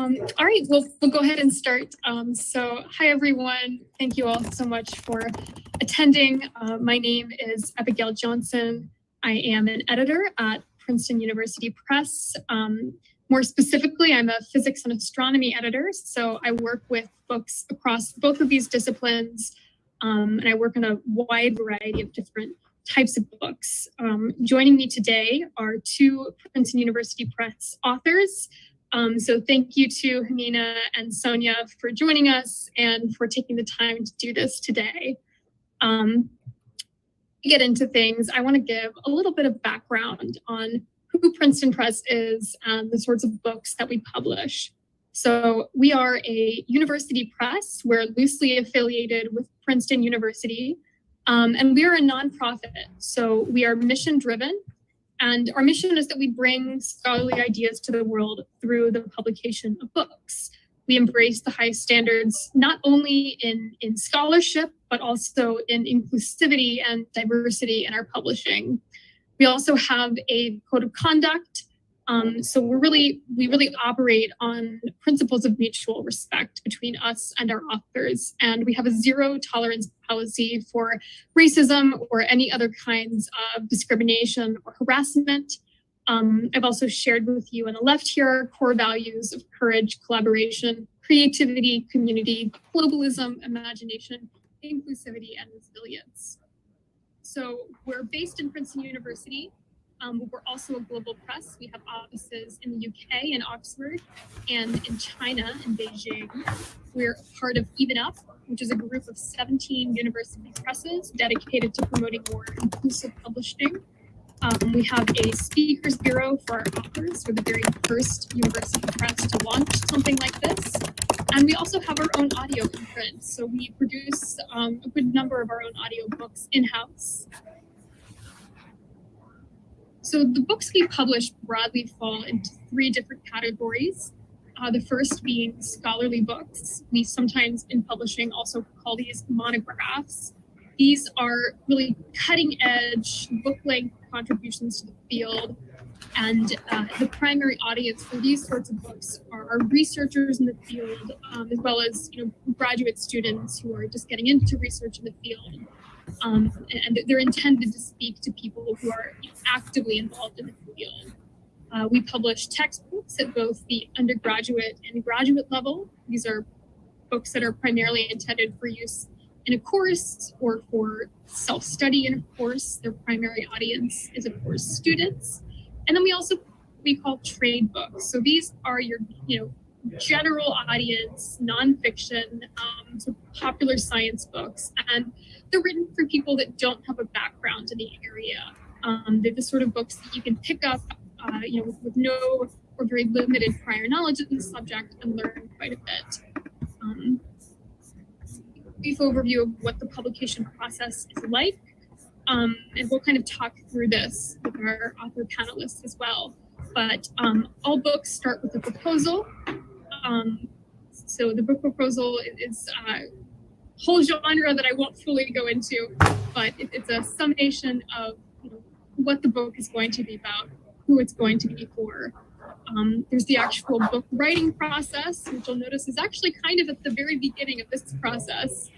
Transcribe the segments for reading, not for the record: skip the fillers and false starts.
All right, we'll go ahead and start. So hi, everyone. Thank you all so much for attending. My name is Abigail Johnson. I am an editor at Princeton University Press. More specifically, I'm a physics and astronomy editor. So I work with books across both of these disciplines, and I work on a wide variety of different types of books. Joining me today are two Princeton University Press authors. So thank you to Jimena and Sonia for joining us and for taking the time to do this today. To get into things, I want to give a little bit of background on who Princeton Press is and the sorts of books that we publish. So we are a university press. We're loosely affiliated with Princeton University, and we are a nonprofit. So we are mission driven. And our mission is that we bring scholarly ideas to the world through the publication of books. We embrace the high standards, not only in scholarship, but also in inclusivity and diversity in our publishing. We also have a code of conduct. So we really operate on principles of mutual respect between us and our authors. And we have a zero tolerance policy for racism or any other kinds of discrimination or harassment. I've also shared with you on the left here our core values of courage, collaboration, creativity, community, globalism, imagination, inclusivity, and resilience. So we're based in Princeton University. But we're also a global press. We have offices in the UK in Oxford and in China in Beijing. We're part of Even Up, which is a group of 17 university presses dedicated to promoting more inclusive publishing. We have a speakers bureau for our authors. We're the very first university press to launch something like this. And we also have our own audio imprint. So we produce a good number of our own audio books in-house. So the books we publish broadly fall into three different categories. The first being scholarly books. We sometimes in publishing also call these monographs. These are really cutting edge book-length contributions to the field. And the primary audience for these sorts of books are researchers in the field, as well as graduate students who are just getting into research in the field. And they're intended to speak to people who are actively involved in the field. We publish textbooks at both the undergraduate and graduate level. These are books that are primarily intended for use in a course or for self-study in a course. Their primary audience is, of course, students. And then we call trade books. So these are your, general audience, nonfiction, so popular science books, and they're written for people that don't have a background in the area. They're the sort of books that you can pick up, with no or very limited prior knowledge of the subject and learn quite a bit. Brief overview of what the publication process is like, and we'll kind of talk through this with our author panelists as well. But all books start with a proposal. So the book proposal is a whole genre that I won't fully go into, but it's a summation of what the book is going to be about, who it's going to be for. There's the actual book writing process, which you'll notice is actually kind of at the very beginning of this process.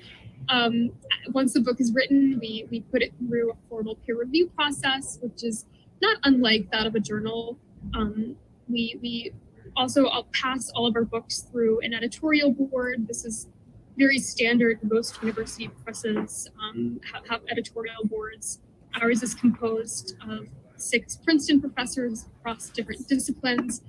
Once the book is written, we put it through a formal peer review process, which is not unlike that of a journal. We also pass all of our books through an editorial board. This is very standard. Most university presses have editorial boards. Ours is composed of 6 Princeton professors across different disciplines.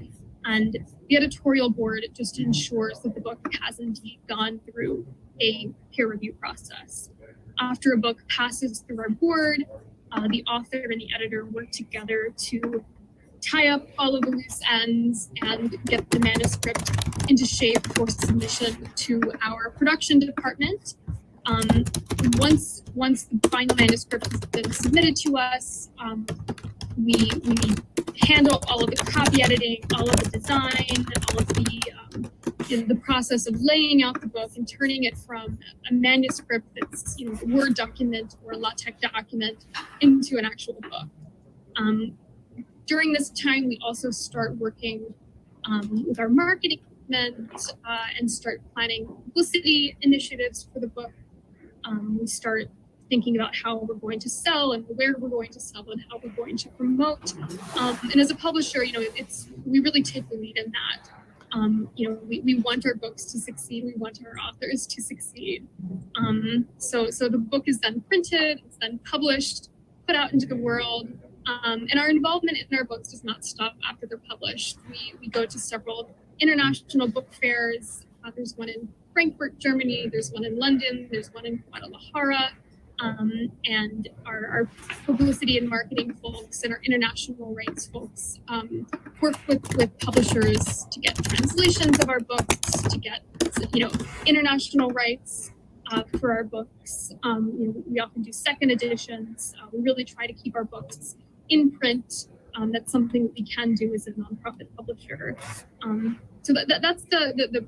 And the editorial board just ensures that the book has indeed gone through a peer review process. After a book passes through our board, the author and the editor work together to tie up all of the loose ends and get the manuscript into shape for submission to our production department. Once the final manuscript has been submitted to us, we handle all of the copy editing, all of the design, all of the process of laying out the book and turning it from a manuscript that's a Word document or a LaTeX document into an actual book. During this time, we also start working with our marketing development and start planning publicity initiatives for the book. We start thinking about how we're going to sell and where we're going to sell and how we're going to promote. And as a publisher, we really take the lead in that. We want our books to succeed. We want our authors to succeed. So the book is then printed, it's then published, put out into the world. And our involvement in our books does not stop after they're published. We go to several international book fairs. There's one in Frankfurt, Germany. There's one in London. There's one in Guadalajara. And our publicity and marketing folks and our international rights folks work with publishers to get translations of our books, to get international rights for our books. We often do second editions. We really try to keep our books in print. That's something that we can do as a nonprofit publisher. So that's the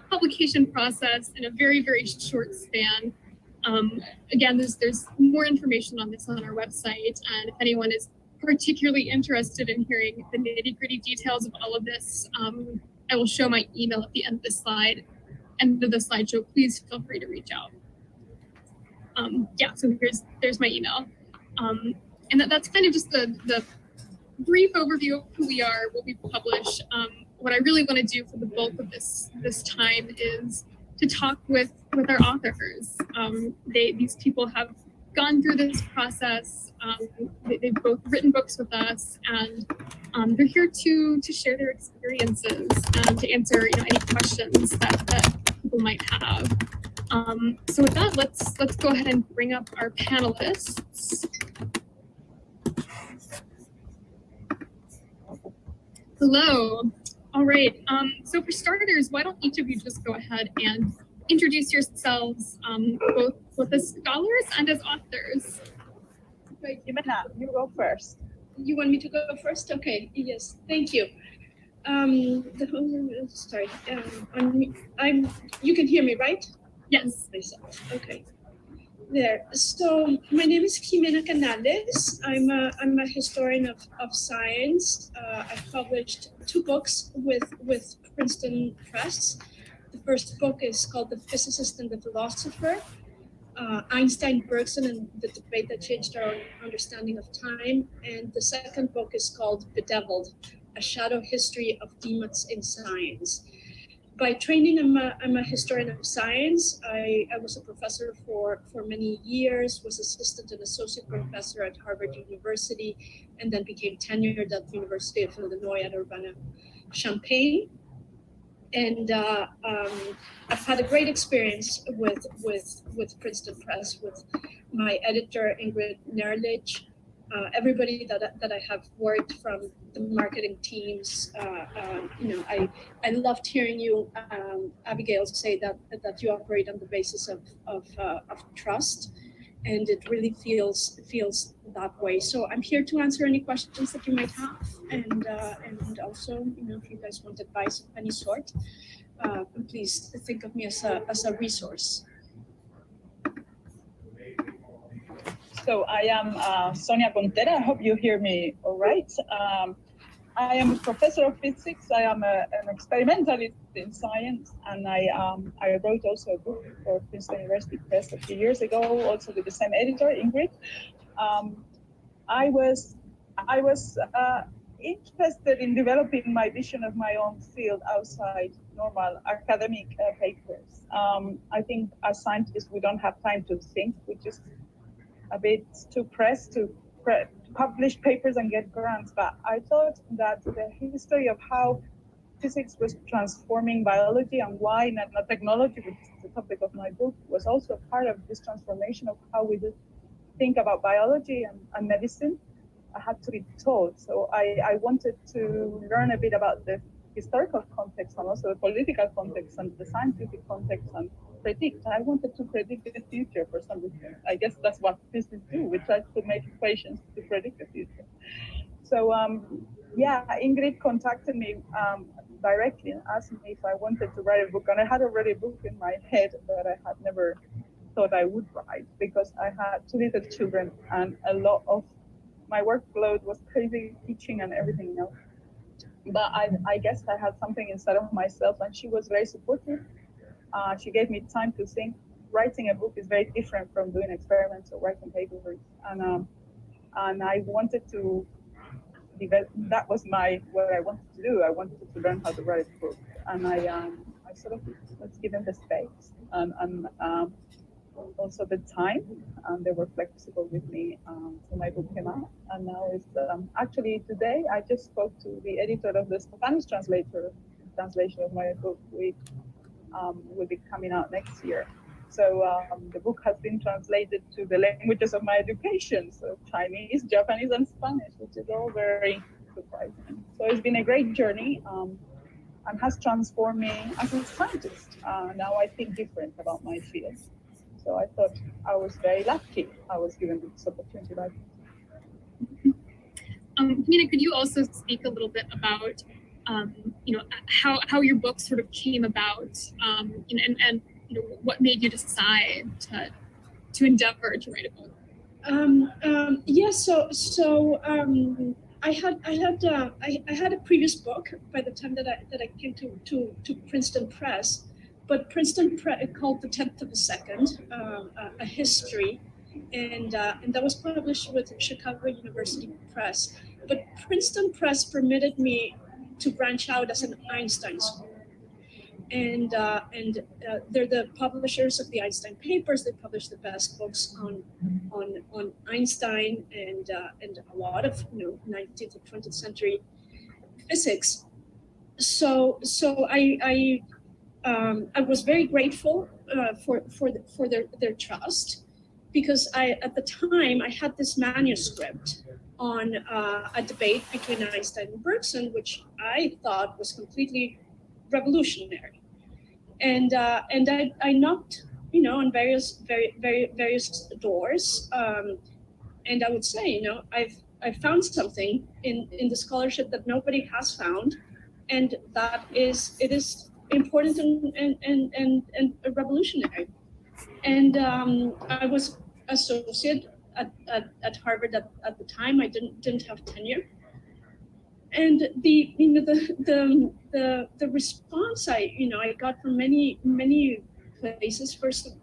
publication process in a very, very short span. Again, there's more information on this on our website, and if anyone is particularly interested in hearing the nitty-gritty details of all of this, I will show my email at the end of the slideshow. Please feel free to reach out. So there's my email, and that's kind of just the brief overview of who we are, what we publish. What I really want to do for the bulk of this time is to talk with our authors. These people have gone through this process. They've both written books with us, and they're here to share their experiences and to answer any questions that people might have. So with that, let's go ahead and bring up our panelists. Hello. All right. So for starters, why don't each of you just go ahead and introduce yourselves, both as scholars and as authors. Right, Jimena, you go first. You want me to go first? Okay. Yes. Thank you. Sorry. You can hear me, right? Yes. Okay. There. So my name is Jimena Canales. I'm a historian of science. I published 2 books with Princeton Press. The first book is called The Physicist and the Philosopher, Einstein, Bergson, and the Debate That Changed Our Understanding of Time. And the second book is called Bedeviled, A Shadow History of Demons in Science. By training, I'm a historian of science. I was a professor for many years, was assistant and associate professor at Harvard University, and then became tenured at the University of Illinois at Urbana-Champaign. And I've had a great experience with Princeton Press, with my editor, Ingrid Nerlich, everybody that I have worked from the marketing teams. I loved hearing you, Abigail, say that you operate on the basis of trust, and it really feels that way. So I'm here to answer any questions that you might have, and also, if you guys want advice of any sort, please think of me as a resource. So I am Sonia Contera. I hope you hear me all right. I am a professor of physics. I am an experimentalist in science, and I wrote also a book for Princeton University Press a few years ago, also with the same editor, Ingrid. I was interested in developing my vision of my own field outside normal academic papers. I think as scientists, we don't have time to think. We just a bit too pressed to publish papers and get grants, but I thought that the history of how physics was transforming biology and why nanotechnology, which is the topic of my book, was also part of this transformation of how we think about biology and medicine. I had to be told. So I wanted to learn a bit about the historical context and also the political context and the scientific context and predict. I wanted to predict the future for some reason. I guess that's what physicists do. We try to make equations to predict the future. So Ingrid contacted me directly and asked me if I wanted to write a book. And I had already a book in my head that I had never thought I would write because I had 2 little children and a lot of my workload was crazy teaching and everything else. but I guess I had something inside of myself, and she was very supportive. She gave me time to think. Writing a book is very different from doing experiments or writing papers, and I wanted to develop. That was what I wanted to do. I wanted to learn how to write a book, and I sort of was given the space and also the time, and they were flexible with me. So my book came out, and now it's actually today I just spoke to the editor of the Spanish translation of my book, which will be coming out next year. So the book has been translated to the languages of my education, so Chinese, Japanese, and Spanish, which is all very surprising. So it's been a great journey and has transformed me as a scientist. Now I think different about my field. So I thought I was very lucky I was given this opportunity. Jimena, could you also speak a little bit about how your book sort of came about, and what made you decide to endeavor to write a book? I had a previous book by the time that I came to Princeton Press, but Princeton Press called The 10th of a Second, a history, and that was published with Chicago University Press. But Princeton Press permitted me to branch out as an Einstein school. And they're the publishers of the Einstein papers. They publish the best books on Einstein and a lot of 19th and 20th century physics. So I was very grateful for their trust, because at the time I had this manuscript on a debate between Einstein and Bergson, which I thought was completely revolutionary, and I knocked on various doors, and I would say I've found something in the scholarship that nobody has found, and that it is important and revolutionary. And I was associate at Harvard at the time. I didn't have tenure. And the response I got from many places. First,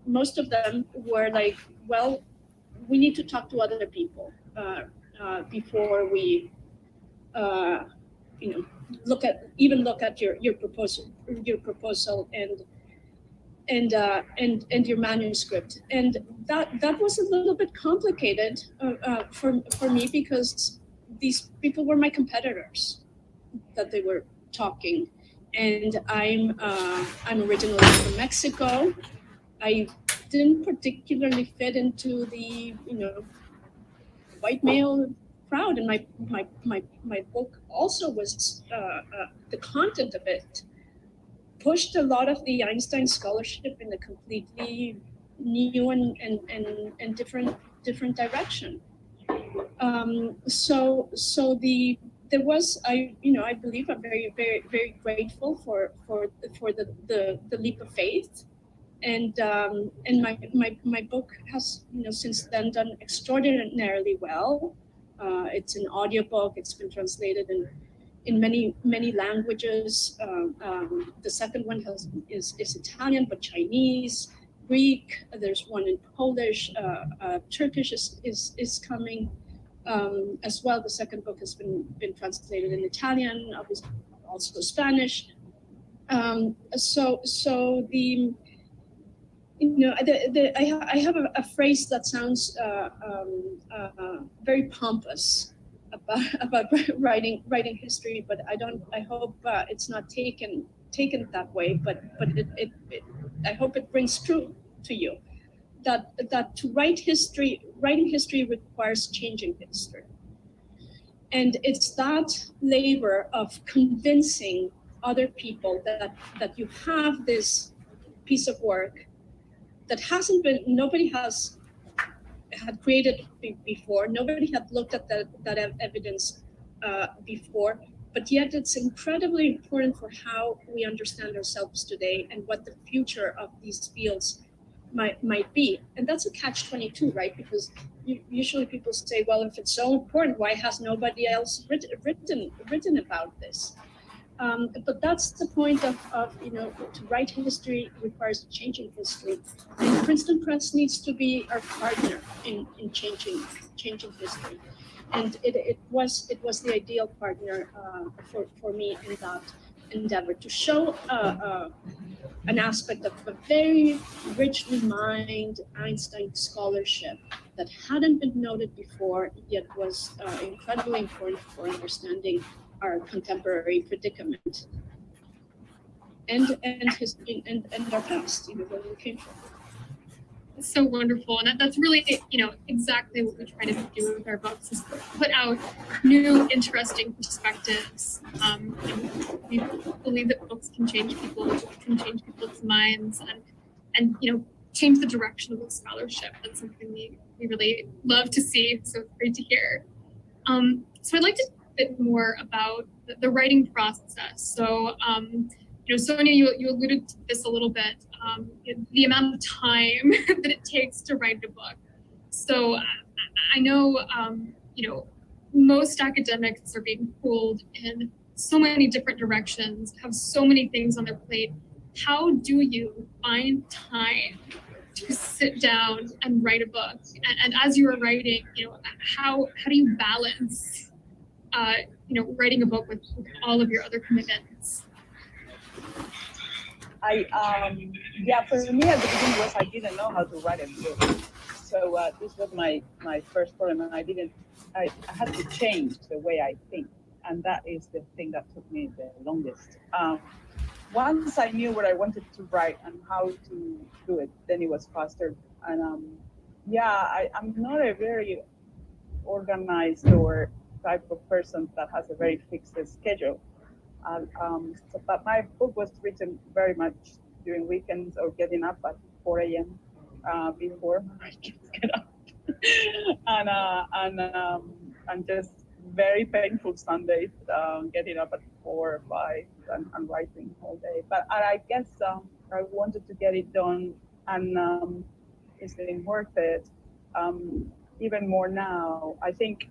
most of them were like, well, we need to talk to other people before we look at your proposal and your manuscript. And that was a little bit complicated for me, because these people were my competitors that they were talking, and I'm originally from Mexico. I didn't particularly fit into the white male crowd, and my book also was the content of it pushed a lot of the Einstein scholarship in a completely new and different direction. There was, I believe, I'm very grateful for the leap of faith, and my book has since then done extraordinarily well. It's an audiobook. It's been translated in many languages. The second one is Italian, but Chinese, Greek. There's one in Polish. Turkish is coming as well. The second book has been translated in Italian, obviously also Spanish. I have a phrase that sounds very pompous about writing history, but I hope it's not taken that way. But I hope it rings true to you that to writing history requires changing history, and it's that labor of convincing other people that you have this piece of work that nobody had created before. Nobody had looked at that evidence before, but yet it's incredibly important for how we understand ourselves today and what the future of these fields might be. And that's a catch-22, right? Because usually people say, well, if it's so important, why has nobody else written about this? But that's the point of to write history requires changing history. And Princeton Press needs to be our partner in changing history. And it was the ideal partner for me in that endeavor to show an aspect of a very richly mined Einstein scholarship that hadn't been noted before, yet was incredibly important for understanding our contemporary predicament and our past, where we came from. It's so wonderful, and that's really exactly what we try to do with our books, is put out new, interesting perspectives. We believe that books can change people's minds, and change the direction of the scholarship. That's something we really love to see. So it's great to hear. So I'd like to bit more about the writing process. So, Sonia, you alluded to this a little bit, the amount of time that it takes to write a book. So I know, most academics are being pulled in so many different directions, have so many things on their plate. How do you find time to sit down and write a book? And as you are writing, how do you balance writing a book with all of your other commitments? For me at the beginning was I didn't know how to write a book. So this was my first problem, and I had to change the way I think, and that is the thing that took me the longest. Once I knew what I wanted to write and how to do it, then it was faster. And I'm not a very organized or type of person that has a very fixed schedule. But my book was written very much during weekends or getting up at 4 a.m. Before my kids get up, and just very painful Sundays, getting up at 4 or 5 and writing all day. But I guess I wanted to get it done, and it's been worth it. Even more now, I think.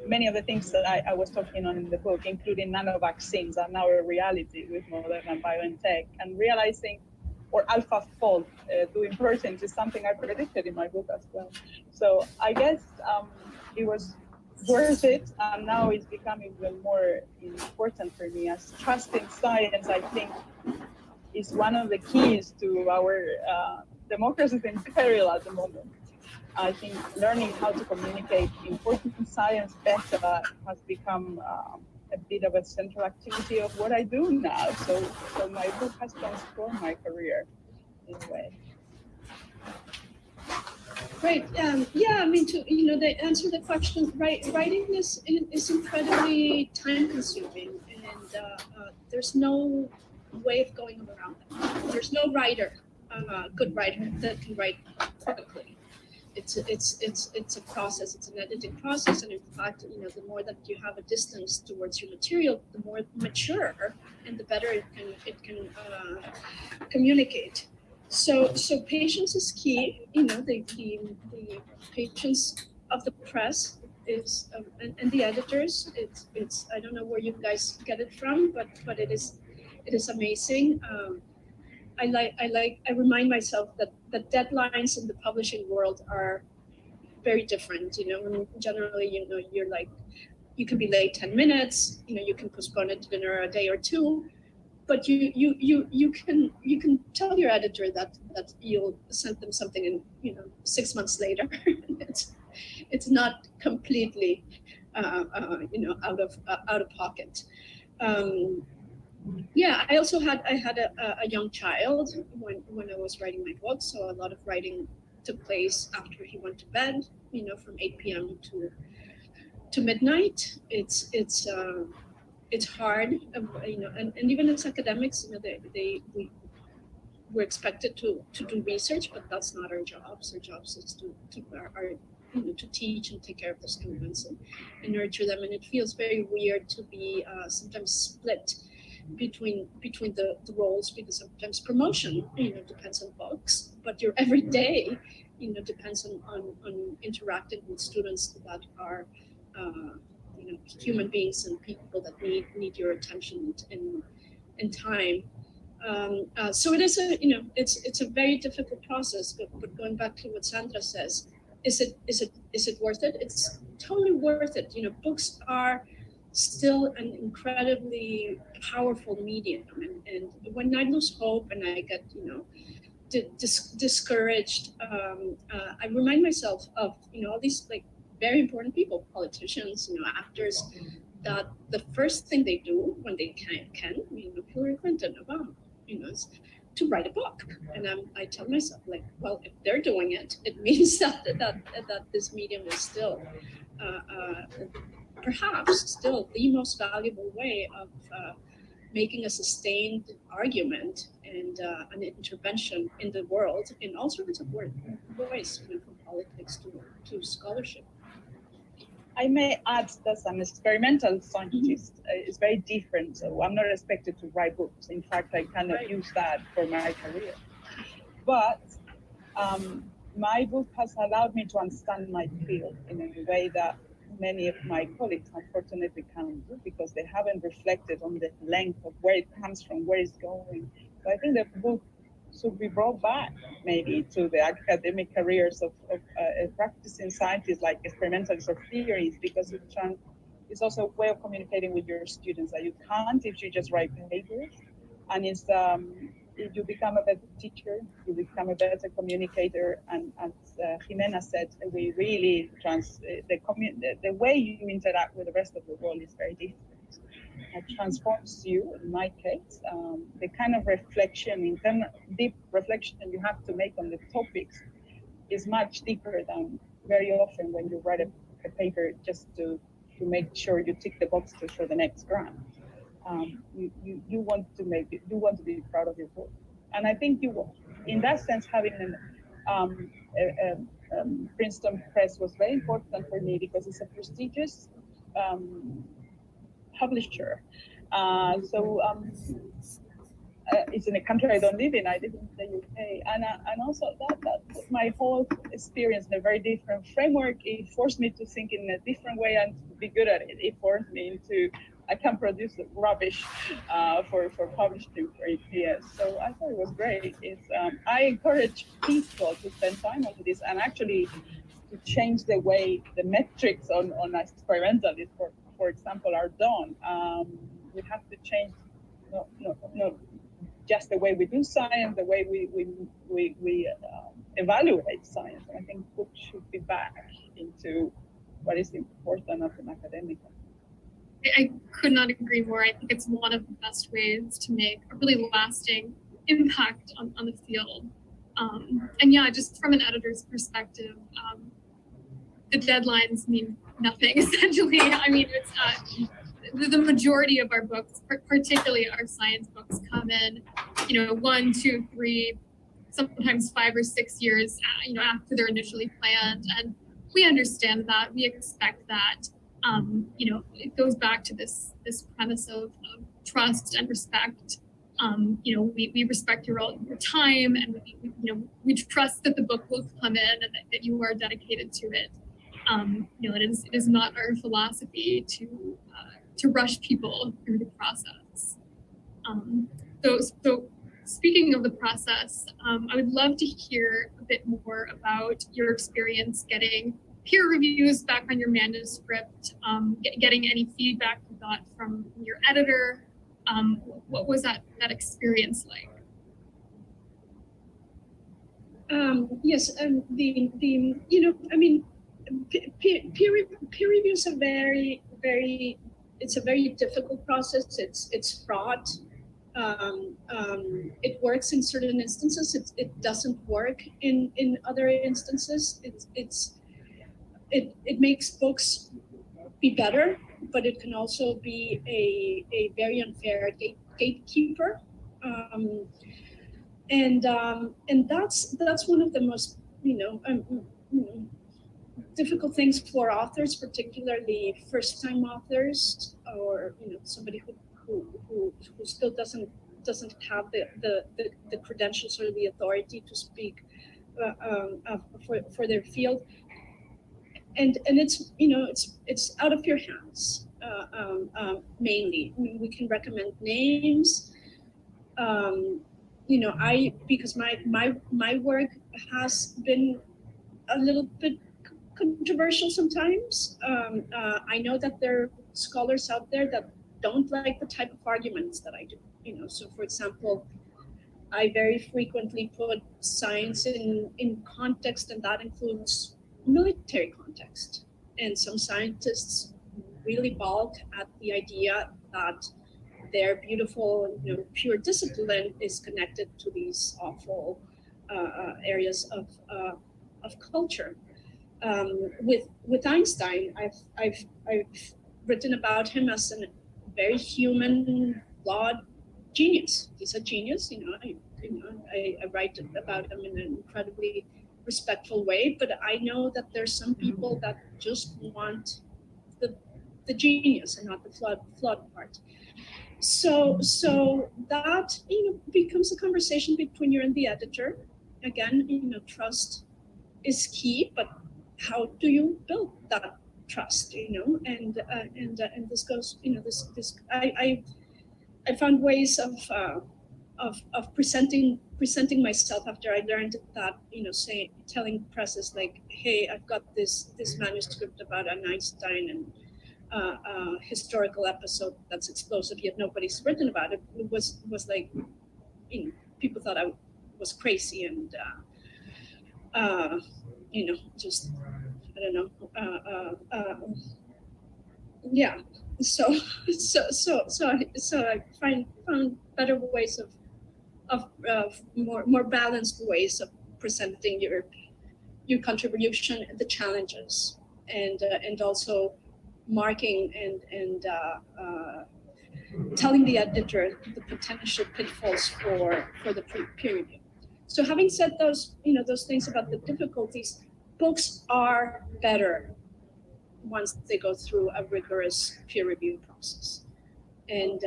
Many of the things that I was talking on in the book, including nano-vaccines, are now a reality with Moderna BioNTech, and realizing, or AlphaFold doing proteins, is something I predicted in my book as well. So I guess it was worth it, and now it's becoming even more important for me, as trusting science, I think, is one of the keys to our democracy in peril at the moment. I think learning how to communicate important science better has become a bit of a central activity of what I do now. So my book has transformed my career in a way. Great. To answer the question, writing is incredibly time consuming, and there's no way of going around it. There's no writer, good writer, that can write quickly. It's a process. It's an editing process, and in fact, the more that you have a distance towards your material, the more mature and the better it can communicate. So patience is key. The patience of the press is and the editors. It's I don't know where you guys get it from, but it is amazing. I remind myself that the deadlines in the publishing world are very different. Generally, you're like, you can be late 10 minutes. You can postpone a dinner a day or two, but you can tell your editor that you'll send them something in 6 months later. it's not completely out of pocket. I also had a young child when I was writing my book, so a lot of writing took place after he went to bed, from 8 p.m. to midnight. It's hard, and even as academics, we're expected to do research, but that's not our jobs. Our jobs is to keep our to teach and take care of the students and nurture them. And it feels very weird to be sometimes split between the roles, because sometimes promotion, depends on books, but your everyday, depends on interacting with students that are, human beings and people that need your attention and time. So it is it's a very difficult process. But going back to what Sandra says, is it worth it? It's totally worth it. Books are still an incredibly powerful medium, and when I lose hope and I get discouraged, I remind myself of all these like very important people, politicians, actors, that the first thing they do when they can Hillary Clinton, Obama, is to write a book. And I tell myself, like, well, if they're doing it, it means that this medium is still perhaps still the most valuable way of making a sustained argument and an intervention in the world in all sorts of ways, from politics to scholarship. I may add that an experimental scientist is very different. So I'm not expected to write books. In fact, I cannot use that for my career. But my book has allowed me to understand my field in a way that many of my colleagues unfortunately can't do, because they haven't reflected on the length of where it comes from, where it's going. So I think the book should be brought back maybe to the academic careers of practicing scientists, like experimentalists or theorists, because it's also a way of communicating with your students that you can't if you just write papers. And it's if you become a better teacher, you become a better communicator, and as Jimena said, we really the way you interact with the rest of the world is very different. It transforms you. In my case, the kind of reflection, deep reflection you have to make on the topics is much deeper than very often when you write a paper just to make sure you tick the boxes for the next grant. You want to be proud of your book, and I think you will. In that sense, having Princeton Press was very important for me, because it's a prestigious publisher. It's in a country I don't live in. I live in the UK, and also that my whole experience in a very different framework. It forced me to think in a different way and to be good at it. It forced me into I can produce rubbish for publishing for 8 years. So I thought it was great. I encourage people to spend time on this and actually to change the way the metrics on experimentalists, for example, are done. We have to change not just the way we do science, the way we evaluate science. And I think books should be back into what is important as an academic. I could not agree more. I think it's one of the best ways to make a really lasting impact on the field. And yeah, just from an editor's perspective, the deadlines mean nothing, essentially. I mean, it's the majority of our books, particularly our science books, come in, 1, 2, 3, sometimes 5 or 6 years, after they're initially planned. And we understand that, we expect that. It goes back to this premise of trust and respect. We respect your time, and we trust that the book will come in and that you are dedicated to it. It is not our philosophy to rush people through the process. So speaking of the process, I would love to hear a bit more about your experience getting peer reviews back on your manuscript, getting any feedback you got from your editor. What was that experience like? Yes, peer reviews are very, it's a very difficult process. It's fraught. It works in certain instances. It doesn't work in other instances. It makes books be better, but it can also be a very unfair gatekeeper. And that's one of the most difficult things for authors, particularly first-time authors, or somebody who still doesn't have the credentials or the authority to speak for their field, and it's it's out of your hands mainly. I mean, we can recommend names. Because my work has been a little bit controversial sometimes. I know that there are scholars out there that don't like the type of arguments that I do. So for example, I very frequently put science in context, and that includes military context. And some scientists really balk at the idea that their beautiful, pure discipline is connected to these awful areas of culture. With Einstein, I've written about him as a very human, flawed genius. He's a genius, I write about him in an incredibly respectful way, but I know that there's some people that just want the genius and not the flawed part. So that becomes a conversation between you and the editor. Again, trust is key, but how do you build that trust? And this goes, this I found ways of presenting myself after I learned that, telling presses like, hey, I've got this manuscript about an Einstein and historical episode that's explosive, yet nobody's written about it. It was like, people thought I was crazy, and just, I don't know. Yeah. So I found better ways of more balanced ways of presenting your contribution, the challenges, and also marking and telling the editor the potential pitfalls for the peer review. So having said those things about the difficulties, books are better once they go through a rigorous peer review process. And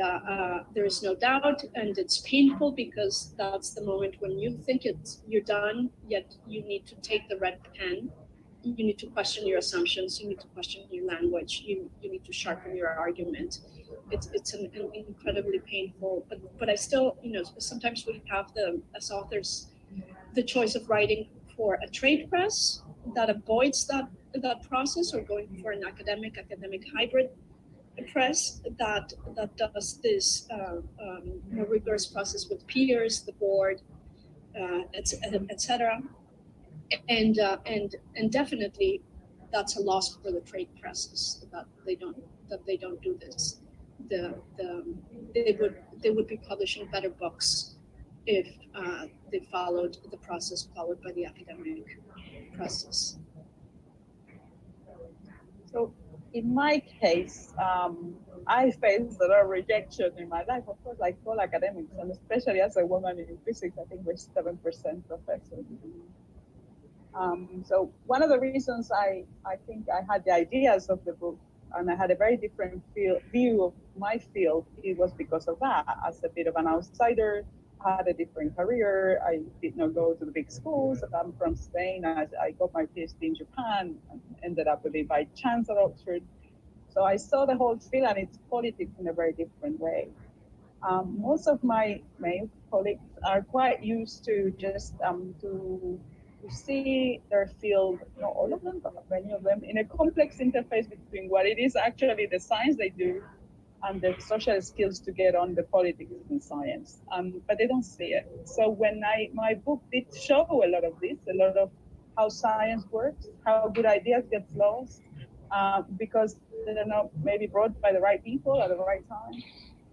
there is no doubt, and it's painful because that's the moment when you think you're done, yet you need to take the red pen. You need to question your assumptions. You need to question your language. You need to sharpen your argument. It's an incredibly painful, but I still, sometimes we have as authors, the choice of writing for a trade press that avoids that process, or going for an academic hybrid press that does this rigorous process with peers, the board, etc. And definitely that's a loss for the trade presses that they don't do this. They would be publishing better books if they followed the process followed by the academic presses. So in my case, I faced a lot of rejection in my life, of course, like all academics, and especially as a woman in physics. I think we're 7% professors. So one of the reasons I think I had the ideas of the book, and I had a very different view of my field, it was because of that. As a bit of an outsider, I had a different career. I did not go to the big schools. I'm from Spain. I got my PhD in Japan and ended up with it by chance at Oxford. So I saw the whole field and its politics in a very different way. Most of my male colleagues are quite used to just to see their field, not all of them, but many of them, in a complex interface between what it is actually the science they do and the social skills to get on the politics in science, but they don't see it. So when my book did show a lot of this, a lot of how science works, how good ideas get lost, because they're not maybe brought by the right people at the right time.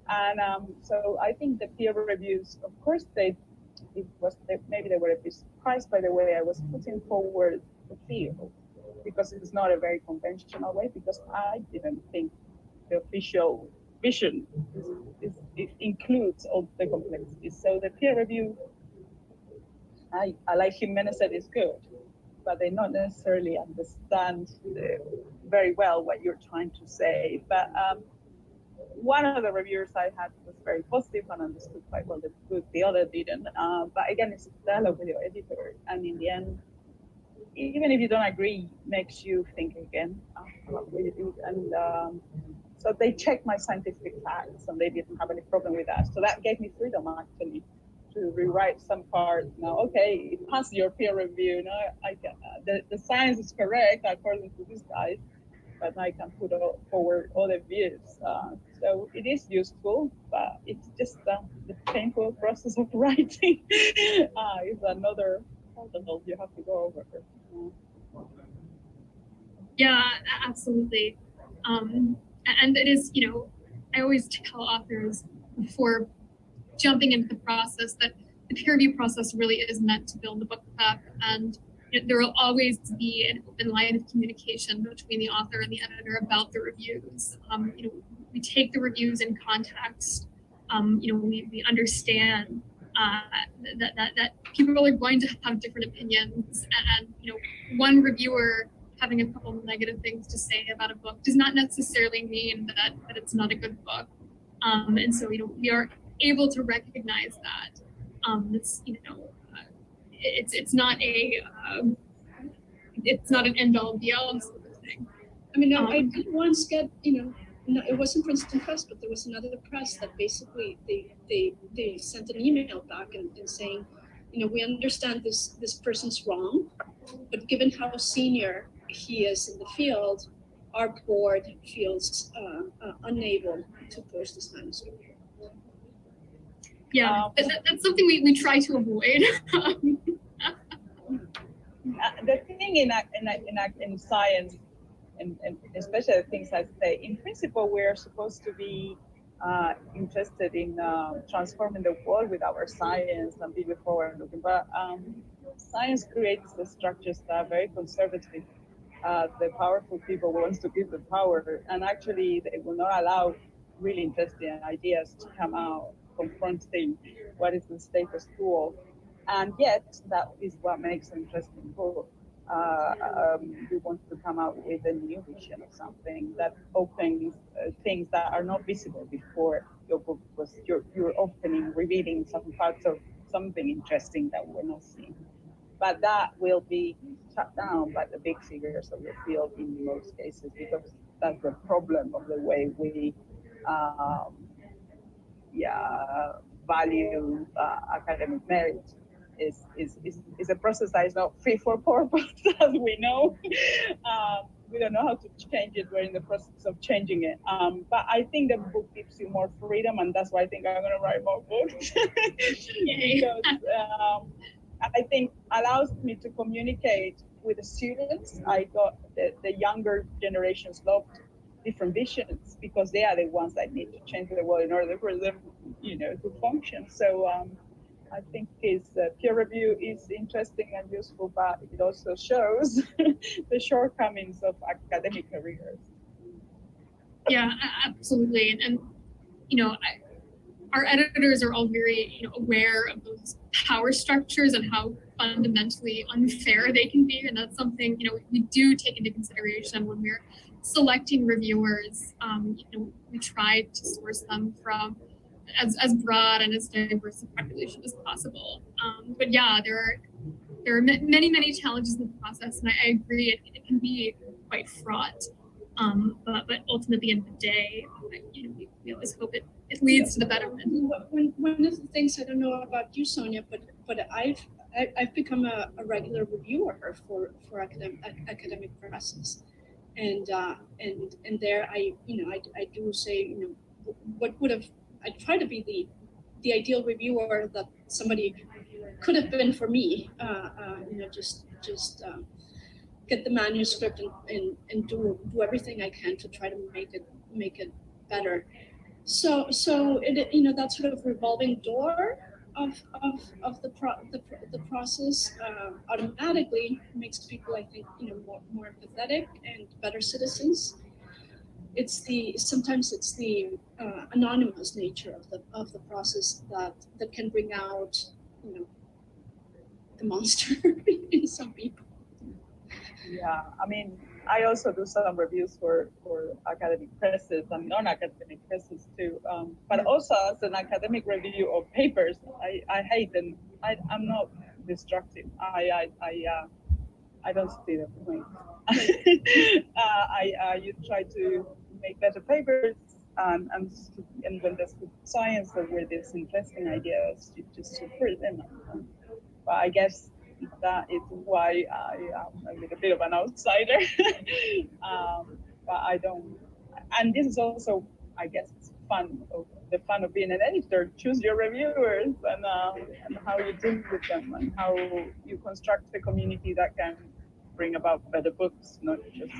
And so I think the peer reviews, of course, maybe they were a bit surprised by the way I was putting forward the field, because it's not a very conventional way, because I didn't think the official vision it includes all the complexities. So the peer review, I like Jimena said, is good, but they not necessarily understand very well what you're trying to say. But one of the reviewers I had was very positive and understood quite well the book. The other didn't. But again, it's a dialogue with your editor, and in the end, even if you don't agree, makes you think again about what you did. And so they checked my scientific facts, and they didn't have any problem with that. So that gave me freedom actually to rewrite some parts. Now, okay, it passed your peer review. You know, I can, the science is correct according to this guy, but I can put forward other views. So it is useful, but it's just the painful process of writing is another hurdle you have to go over. Yeah, absolutely. And it is, you know, I always tell authors before jumping into the process that the peer review process really is meant to build the book up, and there will always be an open line of communication between the author and the editor about the reviews. You know, we take the reviews in context. You know, we understand that people are going to have different opinions, and you know, one reviewer having a couple of negative things to say about a book does not necessarily mean that it's not a good book. And so, you know, we are able to recognize that. It's, you know, it's not an end all be all sort of thing. I mean, I did once get, you know, no, it wasn't Princeton Press, but there was another press that basically they sent an email back and saying, you know, we understand this person's wrong, but given how senior he is in the field, our board feels unable to post this manuscript. Yeah, that's something we try to avoid. The thing in science, and especially things I say, in principle, we're supposed to be interested in transforming the world with our science and be forward looking. But science creates the structures that are very conservative. The powerful people wants to give the power, and actually they will not allow really interesting ideas to come out confronting what is the status quo. And yet that is what makes an interesting book. You want to come out with a new vision of something that opens things that are not visible before your book was you're opening, revealing some parts of something interesting that we're not seeing. But that will be shut down by the big figures of the field in most cases, because that's the problem of the way we value academic merit. Is a process that is not fit for purpose, as we know. We don't know how to change it. We're in the process of changing it. But I think the book gives you more freedom, and that's why I think I'm going to write more books. Because I think allows me to communicate with the students. I got the younger generations loved different visions because they are the ones that need to change the world in order for them, you know, to function. So I think his peer review is interesting and useful, but it also shows the shortcomings of academic careers. Yeah, absolutely. And you know, our editors are all very, you know, aware of those power structures and how fundamentally unfair they can be. And that's something, you know, we do take into consideration when we're selecting reviewers. You know, we try to source them from as broad and as diverse a population as possible. But yeah, there are many challenges in the process, and I agree it can be quite fraught. But ultimately, at the end of the day, you know, we always hope it leads to the betterment. One of the things, I don't know about you, Sonia, but I've become a regular reviewer for academic presses, and there I do say, you know, what would have, I try to be the ideal reviewer that somebody could have been for me. You know, just get the manuscript and do everything I can to try to make it better. So it, you know, that sort of revolving door of the process automatically makes people, I think, you know, more empathetic and better citizens. Sometimes it's the anonymous nature of the process that can bring out, you know, the monster in some people. Yeah, I mean, I also do some reviews for academic presses and non-academic presses too. But also as an academic review of papers, I hate them. I'm not destructive. I don't see the point. You try to make better papers, and when there's good science or where there's interesting ideas, you just support them. But I guess that is why I am a little bit of an outsider. But I don't, and this is also, I guess, the fun of being an editor. Choose your reviewers and how you deal with them and how you construct the community that can bring about better books, not just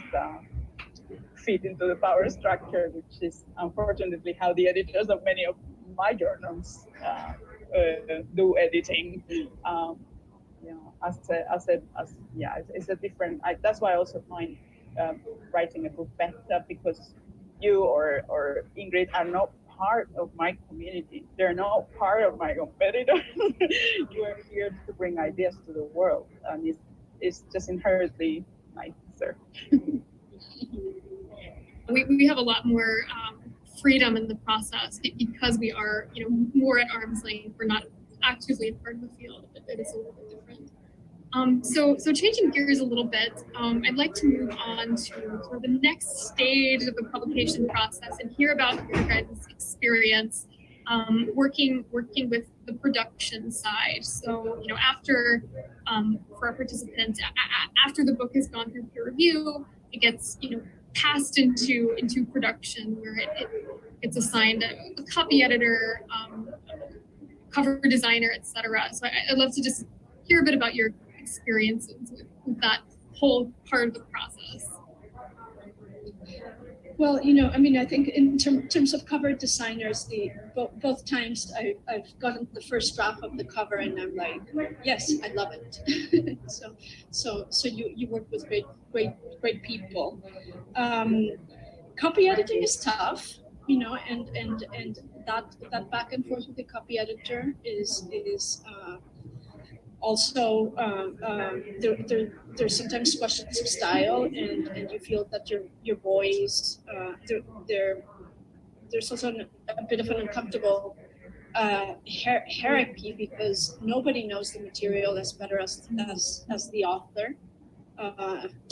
fit into the power structure, which is unfortunately how the editors of many of my journals do editing. It's a different. That's why I also find writing a book better, because you or Ingrid are not part of my community. They're not part of my competitors. You are here to bring ideas to the world, and it's just inherently nicer. We have a lot more freedom in the process because we are, more at arm's length. We're not actively part of the field. It is a little bit different. So changing gears a little bit, I'd like to move on to sort of the next stage of the publication process and hear about your guys' experience working with the production side. So, after for our participants, after the book has gone through peer review, it gets passed into production, where it's assigned a copy editor, cover designer, etc. So I'd love to just hear a bit about your experiences with that whole part of the process. Well, I think in terms of cover designers, both times I've gotten the first draft of the cover and I'm like, yes, I love it. so you work with great people. Copy editing is tough, and that back and forth with the copy editor is also there's sometimes questions of style, and you feel that your voice there's also a bit of an uncomfortable hierarchy, because nobody knows the material as better as the author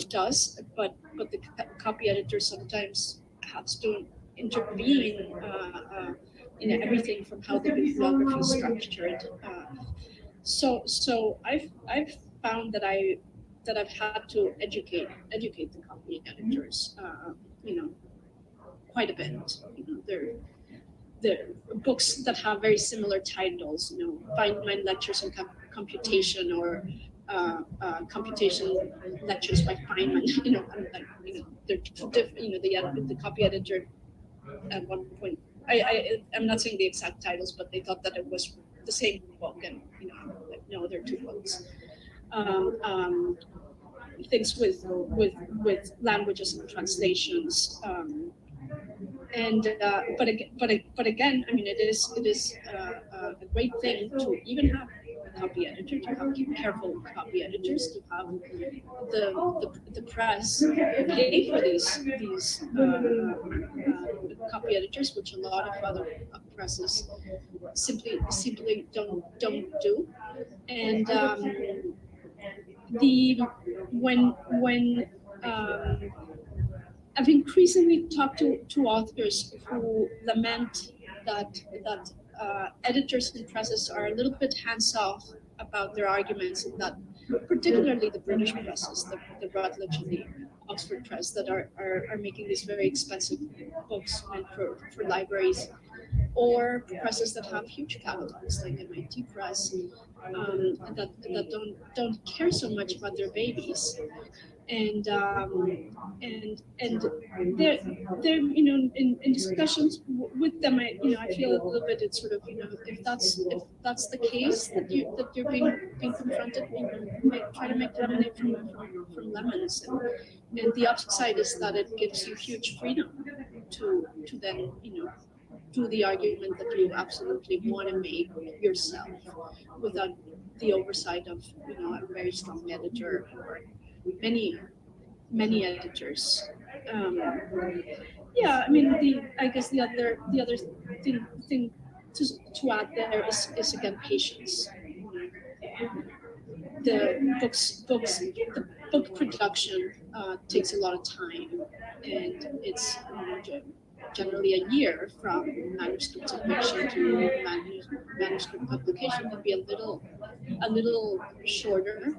does, but the copy editor sometimes has to intervene in everything from how the bibliography is structured. So I've found that I've had to educate the copy editors, quite a bit. They're books that have very similar titles, Feynman Lectures on Computation, or Computation Lectures by Feynman. They're different. The copy editor at one point, I'm not saying the exact titles, but they thought that it was the same book, and no, they're two books. Things with languages and translations, but again, it is a great thing to even have a copy editor, to have careful copy editors, to have the press pay for these copy editors, which a lot of other presses simply don't do. And when I've increasingly talked to authors who lament that editors and presses are a little bit hands-off about their arguments, and that particularly the British presses, the Routledge and the Oxford Press, that are making these very expensive books meant for libraries, or presses that have huge catalogs like MIT Press, that don't care so much about their babies. And they're in discussions with them, I feel a little bit, it's sort of, if that's the case, that you're being confronted, try to make lemonade from lemons, and the upside is that it gives you huge freedom to then do the argument that you absolutely want to make yourself, without the oversight of a very strong editor, or many many editors. Yeah, I mean, I guess the other thing to add there is again patience. The book production takes a lot of time, and it's generally a year from manuscript submission to manuscript publication. Could be a little shorter.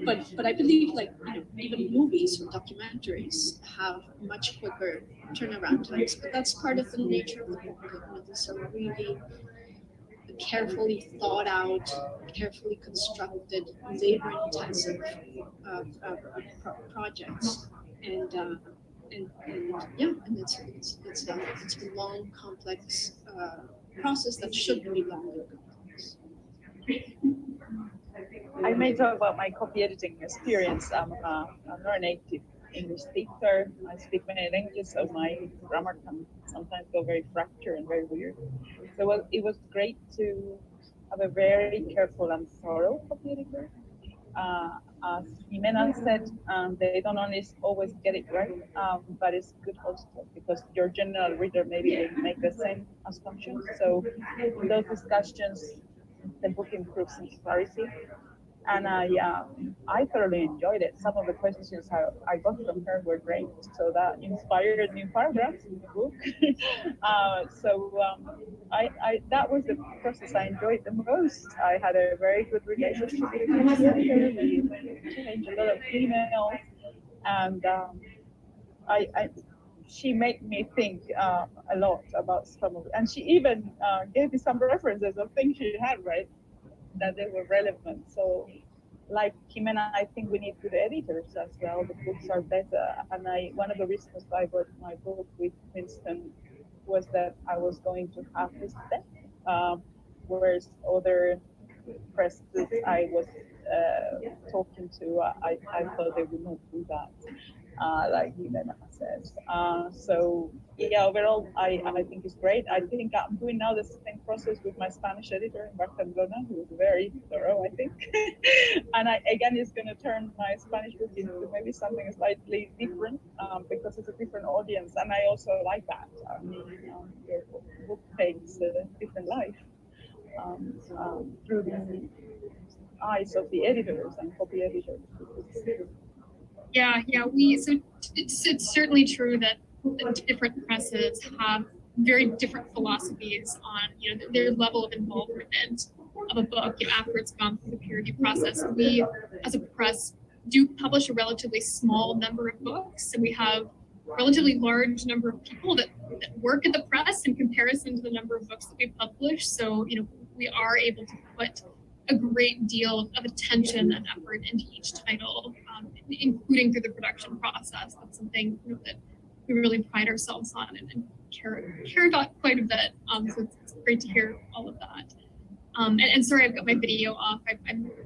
But I believe, like, even movies or documentaries have much quicker turnaround times. But that's part of the nature of the book. These are really carefully thought out, carefully constructed, labor-intensive projects, and yeah, and it's a long, complex process that shouldn't be long and complex. I may talk about my copy editing experience. I'm not a native English speaker. I speak many languages, so my grammar can sometimes go very fractured and very weird. So it was great to have a very careful and thorough copy editor. As Jimena said, they don't always get it right, but it's good also because your general reader maybe will make the same assumptions. So in those discussions, the book improves in clarity. And I thoroughly enjoyed it. Some of the questions I got from her were great. So that inspired new paragraphs in the book. That was the process I enjoyed the most. I had a very good relationship with my editor. We exchanged a lot of emails, and she made me think a lot about some of it. And she even gave me some references of things she had read that they were relevant. So, like Jimena, I think we need good editors as well. The books are better. And one of the reasons I wrote my book with Princeton was that I was going to have this step, whereas other press groups I was talking to, I thought they would not do that, like Jimena says. So yeah, overall, I think it's great. I think I'm doing now the same process with my Spanish editor in Barcelona, who is very thorough, I think. And again, it's going to turn my Spanish book into maybe something slightly different because it's a different audience, and I also like that. I mean, your book takes a different life through the eyes of the editors and copy editors. Yeah. So it's certainly true that different presses have very different philosophies on their level of involvement of a book after it's gone through the peer review process. We, as a press, do publish a relatively small number of books, and we have a relatively large number of people that work at the press in comparison to the number of books that we publish. So we are able to put a great deal of attention and effort into each title, including through the production process. That's something that we really pride ourselves on and care about quite a bit. So it's great to hear all of that. And sorry, I've got my video off.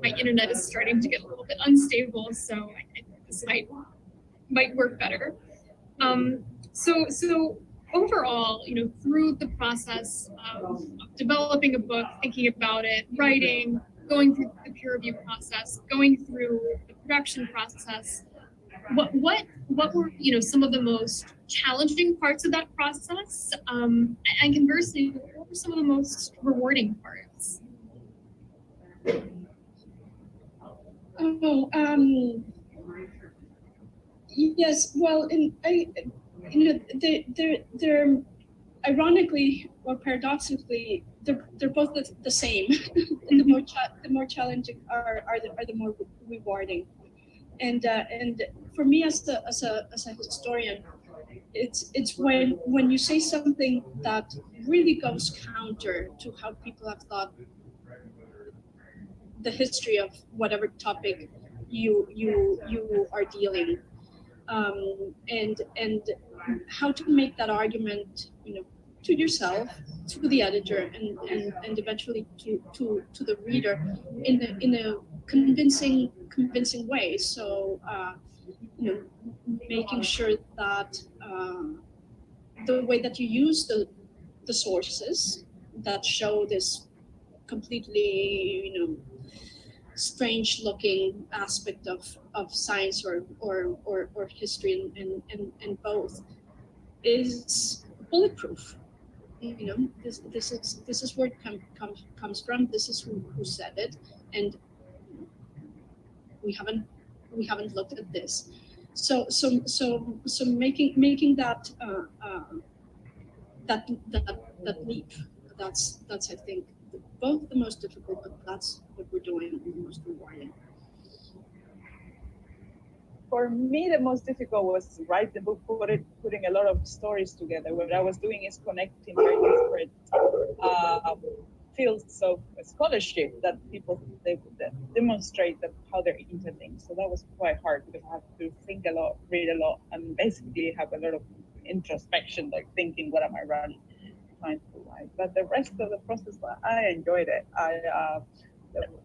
My internet is starting to get a little bit unstable, so I think this might work better. So overall, through the process of developing a book, thinking about it, writing, going through the peer review process, going through the production process, what were some of the most challenging parts of that process? And conversely, what were some of the most rewarding parts? Yes. Well, they're ironically or paradoxically, they're both the same. And the more challenging are the more rewarding. And for me as a historian, it's when you say something that really goes counter to how people have thought the history of whatever topic you are dealing, and how to make that argument, to yourself, to the editor, and eventually to the reader in a convincing way. So making sure that the way that you use the sources that show this completely strange looking aspect of science or history and both is bulletproof. You know, this is where it comes from. This is who said it, and we haven't looked at this. So making that that leap, that's I think both the most difficult, but that's what we're doing and the most rewarding. For me, the most difficult was to write the book, putting a lot of stories together. What I was doing is connecting very disparate fields of scholarship that people they demonstrate that how they're interlinked. So that was quite hard because I had to think a lot, read a lot, and basically have a lot of introspection, like thinking, what am I trying to write? But the rest of the process, I enjoyed it.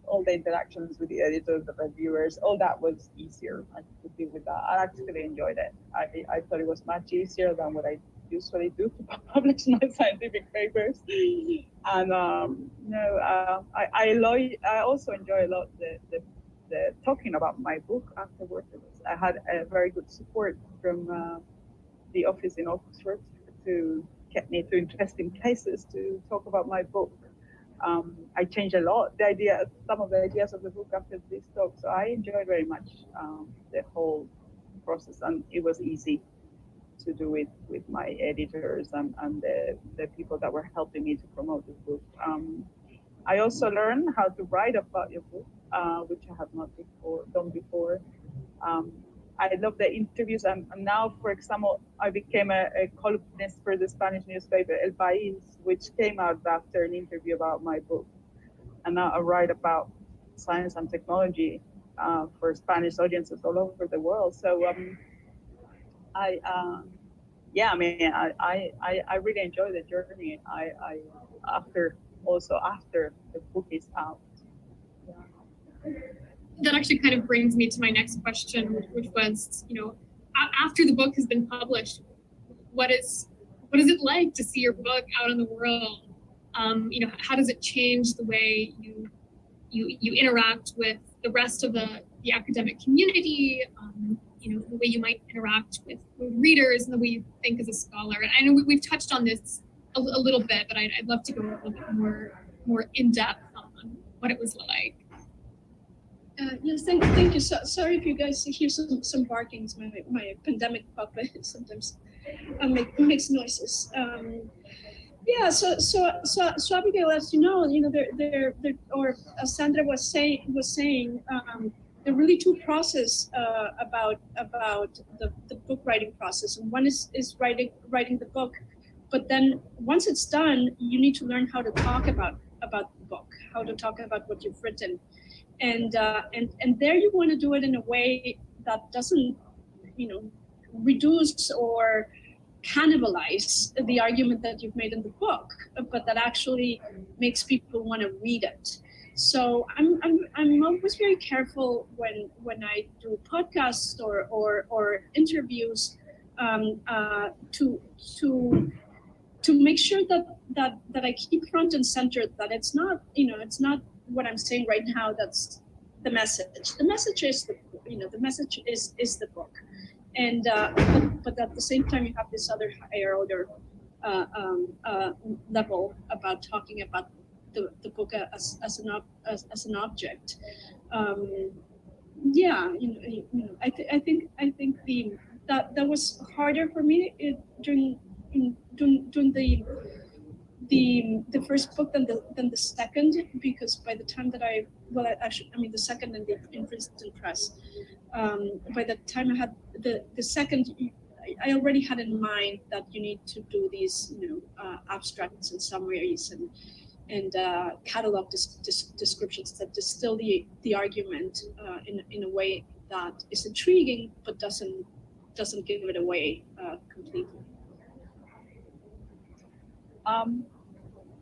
All the interactions with the editors, the reviewers, all that was easier. I could deal with that. I actually enjoyed it. I thought it was much easier than what I usually do to publish my scientific papers. And I also enjoy a lot the talking about my book afterwards. I had a very good support from the office in Oxford to get me to interesting cases to talk about my book. I changed a lot some of the ideas of the book after this talk. So I enjoyed very much the whole process, and it was easy to do it with my editors and the people that were helping me to promote the book. I also learned how to write about your book, which I have not done before. I love the interviews, and now, for example, I became a columnist for the Spanish newspaper El País, which came out after an interview about my book. And now I write about science and technology for Spanish audiences all over the world. So I really enjoy the journey. After the book is out. Yeah. That actually kind of brings me to my next question, which was, after the book has been published, what is it like to see your book out in the world? How does it change the way you interact with the rest of the academic community? The way you might interact with readers and the way you think as a scholar. And I know we've touched on this a little bit, but I'd love to go a little bit more in depth on what it was like. Yes, thank you. Sorry if you guys hear some barkings. My pandemic puppet sometimes makes noises. So Abigail, as you know, there or as Sandra was saying, there are really two processes about the book writing process, and one is writing the book, but then once it's done, you need to learn how to talk about the book, how to talk about what you've written. And there you want to do it in a way that doesn't, reduce or cannibalize the argument that you've made in the book, but that actually makes people want to read it. So I'm always very careful when I do podcasts or interviews to make sure that I keep front and center that it's not what I'm saying right now. That's the message. The message is the message is the book, and but at the same time you have this other higher order level about talking about the book as an object. I think that was harder for me during the first book than the second, because by the time that the second in Princeton Press, by the time I had the second, I already had in mind that you need to do these abstracts and summaries and catalog descriptions that distill the argument in a way that is intriguing but doesn't give it away completely.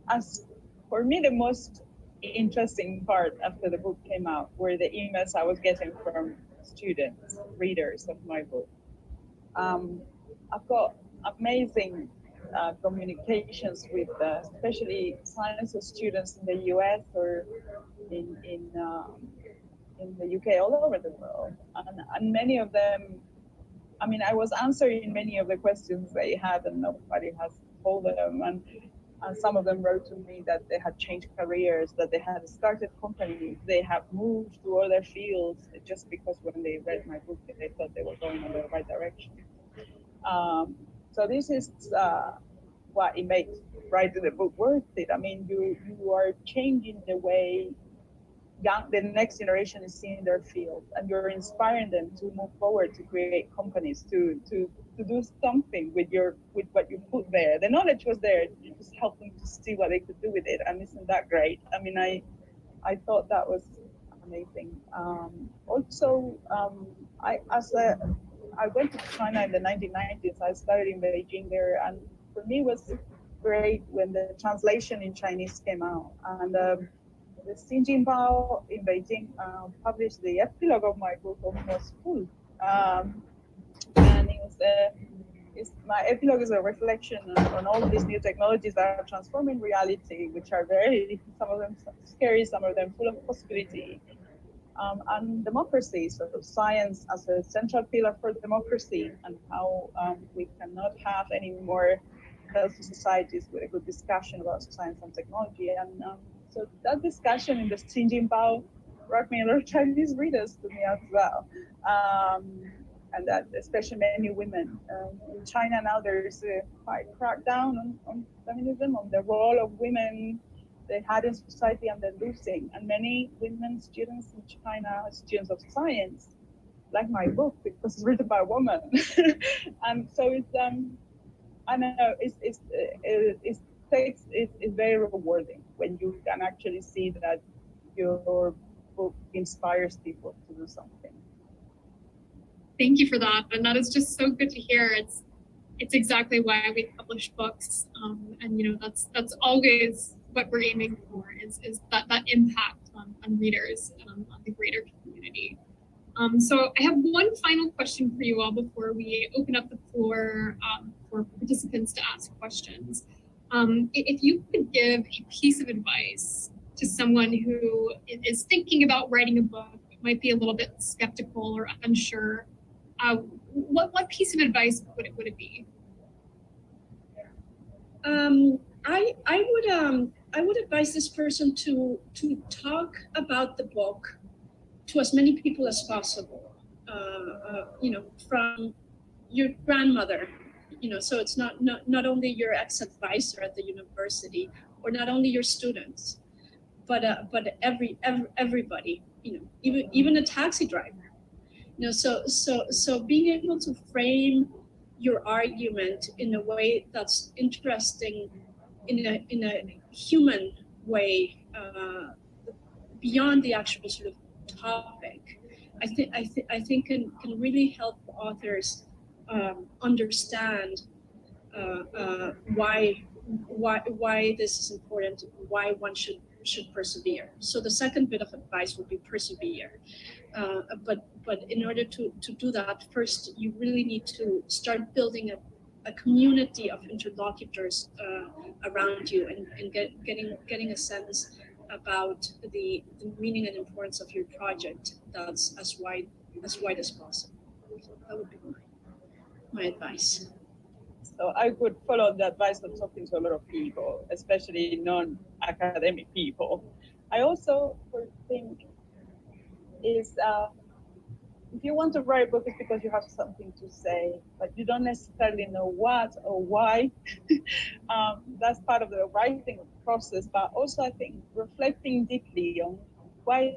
As for me, the most interesting part after the book came out were the emails I was getting from students, readers of my book. I've got amazing communications with especially science students in the US or in in the UK, all over the world. And many of them, I mean, I was answering many of the questions they had and nobody has told them. And some of them wrote to me that they had changed careers, that they had started companies, they have moved to other fields just because when they read my book, they thought they were going in the right direction. So this is what it makes writing the book worth it. I mean, you are changing the way the next generation is seeing their field, and you're inspiring them to move forward, to create companies, to do something with what you put there. The knowledge was there, you just help them to see what they could do with it, and isn't that great? I mean, I thought that was amazing. I went to China in the 1990s. I studied in Beijing there, and for me it was great when the translation in Chinese came out, and the Xinjiang in Beijing published the epilogue of my book almost full. And my epilogue is a reflection on all these new technologies that are transforming reality, which are some of them scary, some of them full of possibility. And democracy, so science as a central pillar for democracy, and how we cannot have any more healthy societies with a good discussion about science and technology. And so that discussion in the Xinjiang brought me a lot of Chinese readers to me as well. And that especially many women. In China now there is a quite crackdown on feminism, on the role of women they had in society, and they're losing. And many women students in China, students of science, like my book because it's written by a woman. And so it's I know it's very rewarding when you can actually see that your book inspires people to do something. Thank you for that, and that is just so good to hear. It's exactly why we publish books, and you know that's always what we're aiming for is that impact on readers and on the greater community. So I have one final question for you all before we open up the floor for participants to ask questions. If you could give a piece of advice to someone who is thinking about writing a book, might be a little bit skeptical or unsure, what piece of advice would it be? I would advise this person to talk about the book to as many people as possible. From your grandmother, so it's not only your ex-advisor at the university, or not only your students, but everybody, even a taxi driver. So being able to frame your argument in a way that's interesting, in a human way, beyond the actual sort of topic, I think can really help authors understand why this is important, why one should persevere. So the second bit of advice would be persevere. But in order to do that, first you really need to start building a community of interlocutors around you, and getting a sense about the meaning and importance of your project that's as wide as possible. So that would be my advice. So I would follow the advice of talking to a lot of people, especially non-academic people. I also would think is if you want to write a book, it's because you have something to say, but you don't necessarily know what or why. That's part of the writing process, but also I think reflecting deeply on why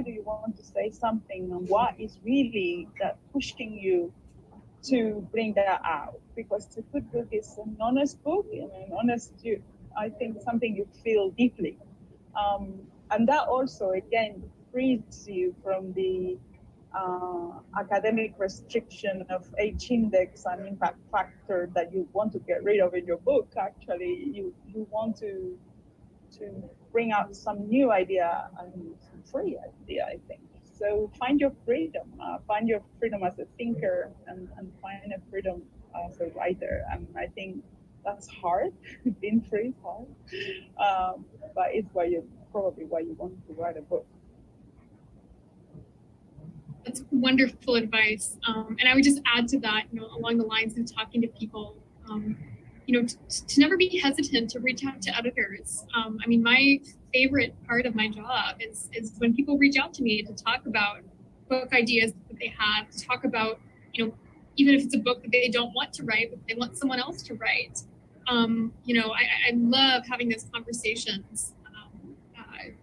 do you want to say something, and what is really that pushing you to bring that out. Because a good book is an honest book, and I think something you feel deeply. And that also, again, frees you from the academic restriction of H index and impact factor that you want to get rid of in your book. Actually, you want to bring out some new idea and some free idea, I think. So find your freedom as a thinker, and find a freedom as a writer. And I think that's hard. Being free is hard, but it's probably why you want to write a book. That's wonderful advice. And I would just add to that, along the lines of talking to people, to never be hesitant to reach out to editors. I mean, my favorite part of my job is when people reach out to me to talk about book ideas that they have, to talk about, even if it's a book that they don't want to write, but they want someone else to write. I love having those conversations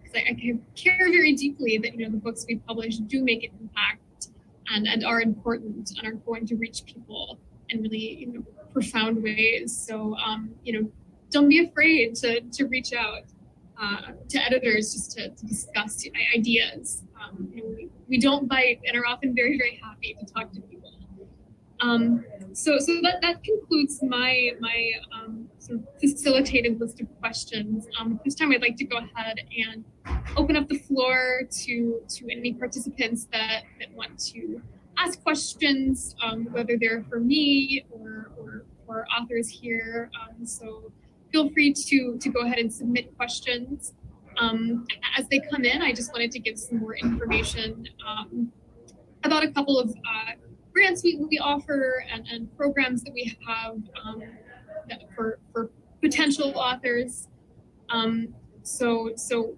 because I care very deeply that, the books we publish do make an impact and are important and are going to reach people in really, profound ways. So, don't be afraid to reach out to editors just to discuss ideas. We don't bite and are often very, very happy to talk to people. So that concludes my sort of facilitated list of questions. This time I'd like to go ahead and open up the floor to any participants that want to ask questions, whether they're for me or for authors here. So feel free to go ahead and submit questions. As they come in, I just wanted to give some more information about a couple of grants we offer and programs that we have for potential authors. So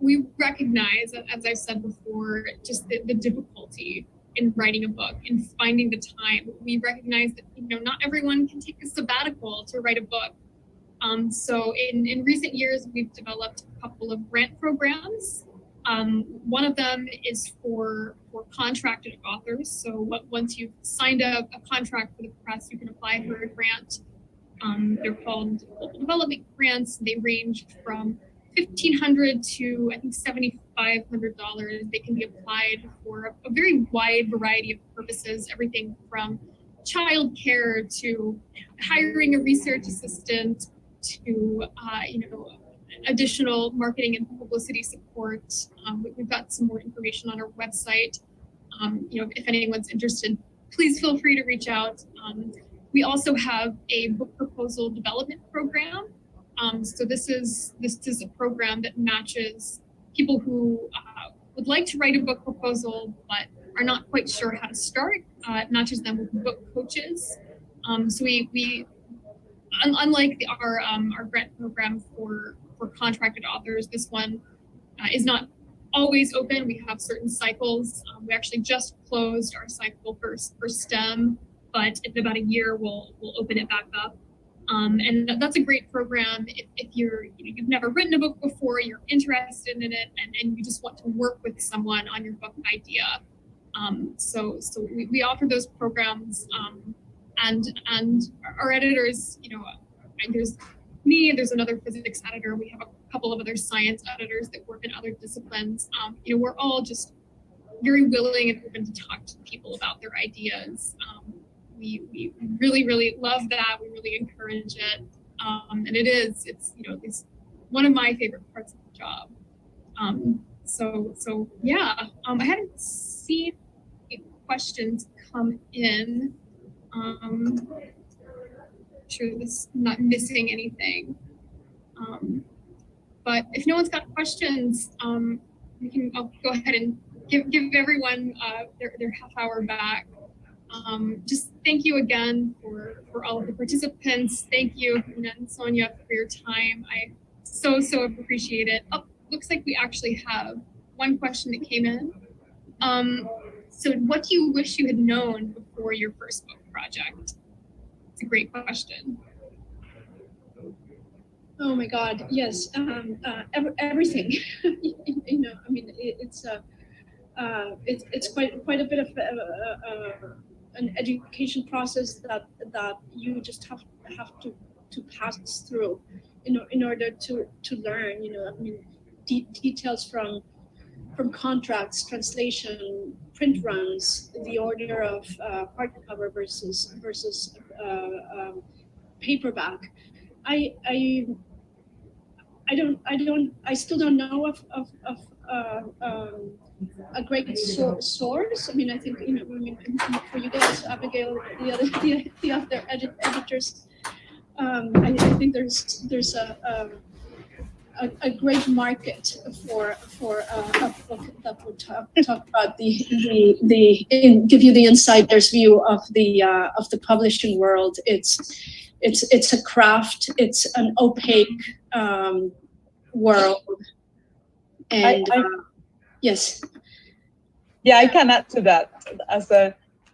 we recognize, as I've said before, just the difficulty in writing a book and finding the time. We recognize that not everyone can take a sabbatical to write a book. So in recent years, we've developed a couple of grant programs. One of them is for contracted authors. So once you've signed a contract for the press, you can apply for a grant. They're called global development grants. They range from $1,500 to I think $7,500. They can be applied for a very wide variety of purposes, everything from childcare to hiring a research assistant to additional marketing and publicity support. We've got some more information on our website. If anyone's interested, please feel free to reach out. We also have a book proposal development program. So this is a program that matches people who would like to write a book proposal but are not quite sure how to start. It matches them with book coaches. So we unlike our grant program for contracted authors, this one is not always open. We have certain cycles. We actually just closed our cycle for STEM, but in about a year we'll open it back up. And that's a great program if you've never written a book before, you're interested in it, and you just want to work with someone on your book idea. So we offer those programs, and our editors, there's me, there's another physics editor, we have a couple of other science editors that work in other disciplines. We're all just very willing and open to talk to people about their ideas. We really, really love that. We really encourage it. And it's one of my favorite parts of the job. So yeah, I hadn't seen questions come in. Sure this I'm not missing anything. But if no one's got questions, I'll go ahead and give everyone their half hour back. Just thank you again for all of the participants. Thank you, Jimena and Sonia, for your time. I so appreciate it. Oh, looks like we actually have one question that came in. So what do you wish you had known before your first book project? It's a great question. Oh my God, yes, everything. It's quite a bit of an education process that you just have to pass through, in order to learn. Details from contracts, translation, print runs, the order of hardcover versus paperback. I still don't know of a great source. I think for you guys, Abigail, the other editors, I think there's a great market for a book that would talk about give you the insider's view of the publishing world. It's a craft. It's an opaque world. And yes. Yeah, I can add to that.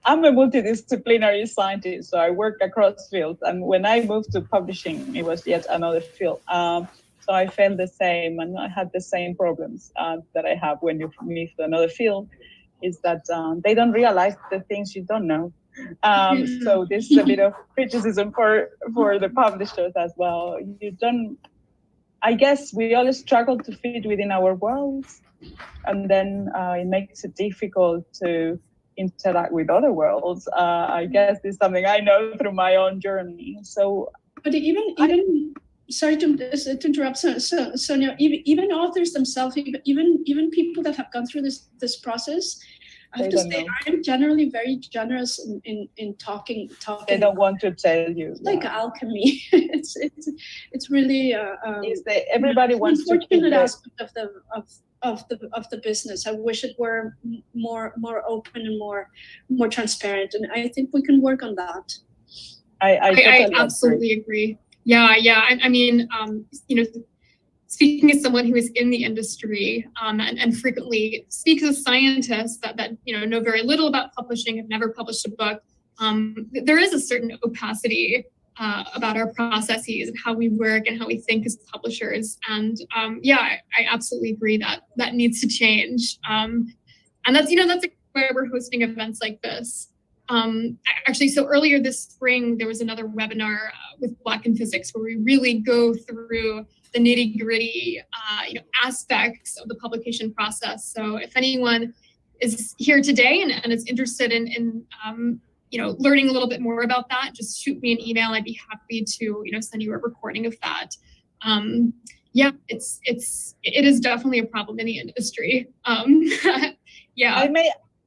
I'm a multidisciplinary scientist, so I work across fields. And when I moved to publishing, it was yet another field. So I felt the same, and I had the same problems that I have when you move to another field, is that they don't realize the things you don't know. So this is a bit of criticism for the publishers as well. I guess we all struggle to fit within our worlds, and then it makes it difficult to interact with other worlds. I guess this is something I know through my own journey. So, but even sorry to interrupt, Sonia. Even authors themselves, even people that have gone through this process, I have to say, I'm generally very generous in talking. They don't want to tell you. It's like alchemy. It's really everybody wants to. Unfortunate aspect of the business. I wish it were more open and more transparent, and I think we can work on that. I absolutely agree. Yeah. I mean, speaking as someone who is in the industry and frequently speaks as scientists that know very little about publishing, have never published a book, there is a certain opacity about our processes and how we work and how we think as publishers. And I absolutely agree that needs to change. And that's why we're hosting events like this. Actually, so earlier this spring, there was another webinar with Black in Physics where we really go through the nitty-gritty aspects of the publication process. So if anyone is here today and is interested in learning a little bit more about that, just shoot me an email. I'd be happy to send you a recording of that. It is definitely a problem in the industry. Yeah.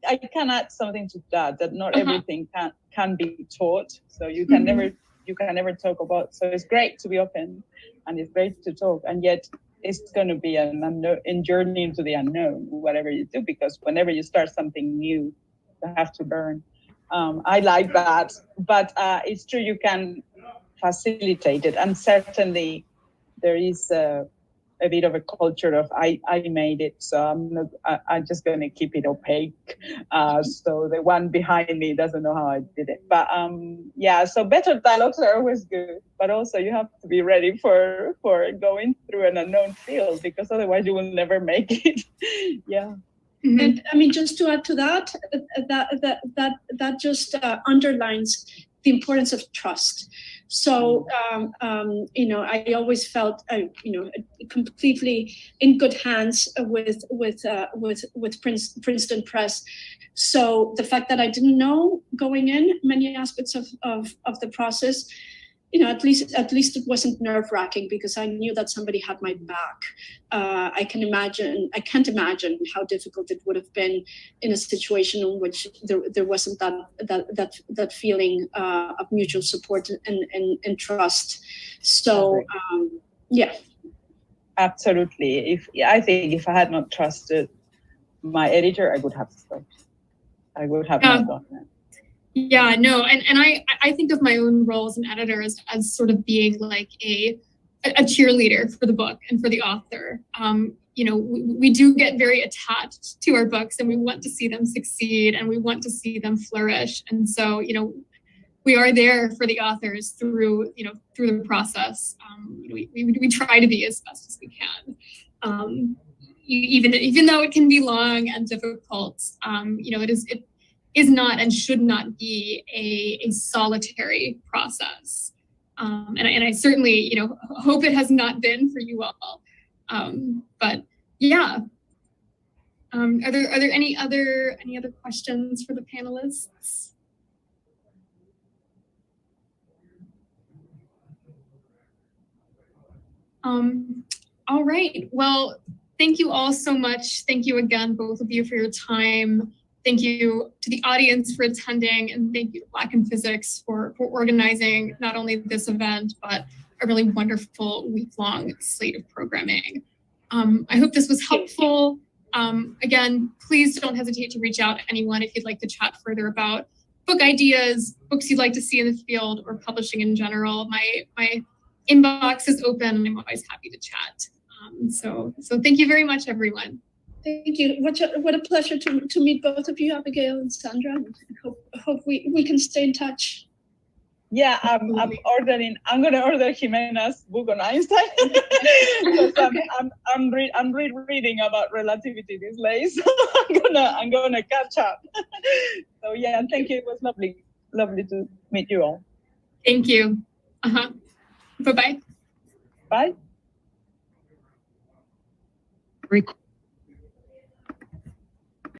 I can add something to that not everything can be taught. So you can never talk about. So it's great to be open, and it's great to talk, and yet it's going to be an unknown, journey into the unknown, whatever you do, because whenever you start something new, you have to learn. I like that, but it's true you can facilitate it, and certainly there is a bit of a culture of I made it, so I'm just going to keep it opaque. So the one behind me doesn't know how I did it. But so better dialogues are always good, but also you have to be ready for going through an unknown field, because otherwise you will never make it. Yeah. Mm-hmm. And I mean, just to add to that just underlines the importance of trust. So, I always felt, completely in good hands with Princeton Press. So the fact that I didn't know going in many aspects of the process, at least it wasn't nerve-wracking, because I knew that somebody had my back. I can't imagine how difficult it would have been in a situation in which there wasn't that feeling of mutual support and trust. So, Absolutely. I think if I had not trusted my editor, I would have stopped. I would have not done that. Yeah, no, and I think of my own role as an editor as sort of being like a cheerleader for the book and for the author. We do get very attached to our books, and we want to see them succeed, and we want to see them flourish. And so, we are there for the authors through the process. We try to be as best as we can, even though it can be long and difficult. It is not and should not be a solitary process. And I certainly, hope it has not been for you all. But yeah. Are there any other questions for the panelists? All right. Well, thank you all so much. Thank you again, both of you, for your time. Thank you to the audience for attending, and thank you to Black in Physics for organizing not only this event, but a really wonderful week-long slate of programming. I hope this was helpful. Again, please don't hesitate to reach out to anyone if you'd like to chat further about book ideas, books you'd like to see in the field, or publishing in general. My inbox is open and I'm always happy to chat. So thank you very much, everyone. Thank you. What a pleasure to meet both of you, Abigail and Sandra. I hope we can stay in touch. Yeah, I'm going to order Jimena's book on Einstein because I'm reading about relativity these days. So I'm gonna catch up. So yeah, thank you. It was lovely to meet you all. Thank you. Bye-bye. Bye.